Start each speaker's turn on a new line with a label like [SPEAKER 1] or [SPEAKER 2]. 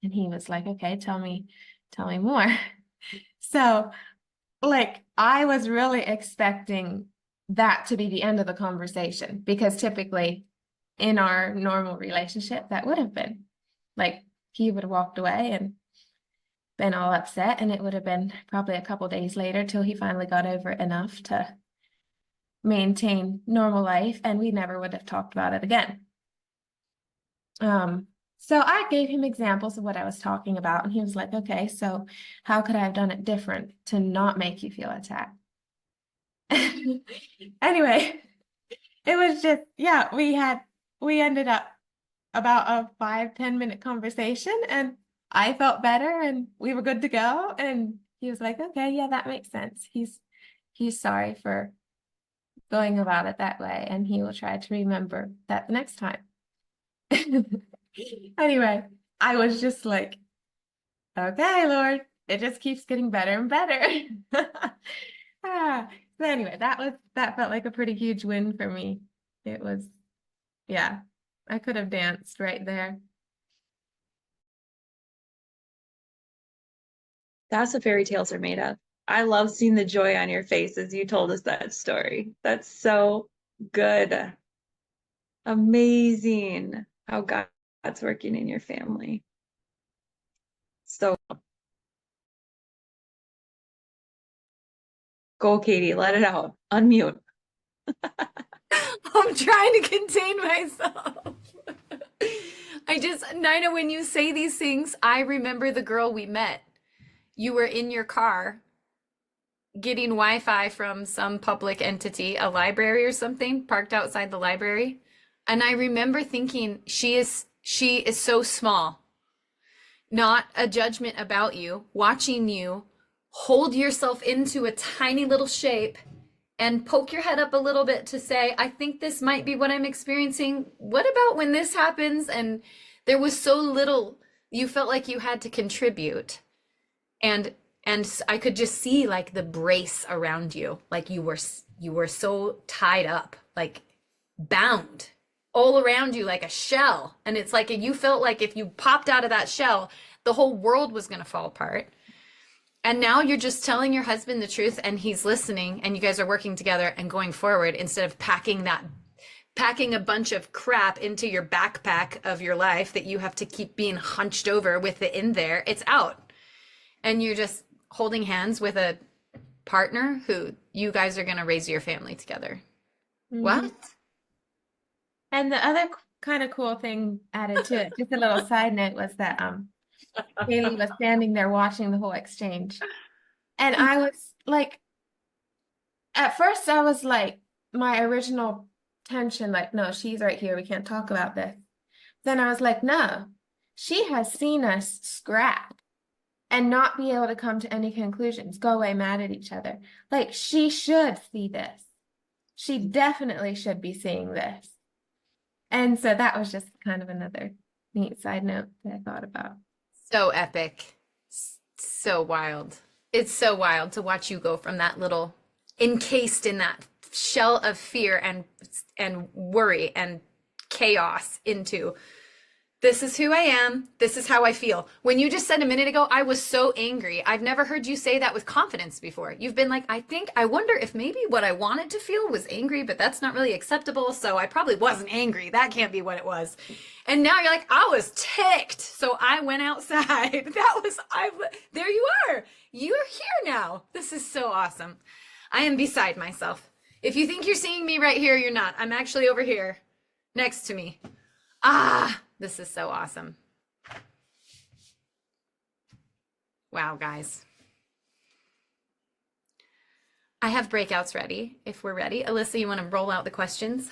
[SPEAKER 1] And he was like, okay, tell me more. So, like, I was really expecting that to be the end of the conversation because typically in our normal relationship, that would have been like he would have walked away and been all upset, and it would have been probably a couple days later till he finally got over it enough to maintain normal life, and we never would have talked about it again. So I gave him examples of what I was talking about, and he was like, okay, so how could I have done it different to not make you feel attacked? Anyway, it was just, yeah, we ended up about a 5-10 minute conversation, and I felt better and we were good to go. And he was like, okay, yeah, that makes sense. He's sorry for going about it that way, and he will try to remember that the next time. Anyway, I was just like, okay, Lord, it just keeps getting better and better. So anyway, that felt like a pretty huge win for me. It was, yeah, I could have danced right there.
[SPEAKER 2] That's what fairy tales are made of. I love seeing the joy on your face as you told us that story. That's so good. Amazing how God's working in your family. So go, Katie, let it out. Unmute.
[SPEAKER 3] I'm trying to contain myself. Nina, when you say these things, I remember the girl we met. You were in your car getting Wi-Fi from some public entity, a library or something, parked outside the library. And I remember thinking, she is so small. Not a judgment about you, watching you hold yourself into a tiny little shape and poke your head up a little bit to say, I think this might be what I'm experiencing. What about when this happens? And there was so little, you felt like you had to contribute. And I could just see like the brace around you, like you were so tied up, like bound all around you like a shell. And it's like you felt like if you popped out of that shell, the whole world was going to fall apart. And now you're just telling your husband the truth and he's listening and you guys are working together and going forward instead of packing a bunch of crap into your backpack of your life that you have to keep being hunched over with it in there. It's out. And you're just holding hands with a partner who you guys are going to raise your family together.
[SPEAKER 1] Mhm.
[SPEAKER 3] What?
[SPEAKER 1] And the other kind of cool thing added to it, just a little side note, was that Haley was standing there watching the whole exchange. And I was like, at first I was like, my original tension, like, no, she's right here. We can't talk about this. Then I was like, no, she has seen us scrap and not be able to come to any conclusions, go away mad at each other. Like, she should see this. She definitely should be seeing this. And so that was just kind of another neat side note that I thought about.
[SPEAKER 3] So epic. So wild. It's so wild to watch you go from that little encased in that shell of fear and worry and chaos into this is who I am. This is how I feel. When you just said a minute ago, I was so angry. I've never heard you say that with confidence before. You've been like, I wonder if maybe what I wanted to feel was angry, but that's not really acceptable. So I probably wasn't angry. That can't be what it was. And now you're like, I was ticked. So I went outside. There you are. You're here now. This is so awesome. I am beside myself. If you think you're seeing me right here, you're not. I'm actually over here next to me. This is so awesome. Wow, guys. I have breakouts ready if we're ready. Alyssa, you want to roll out the questions?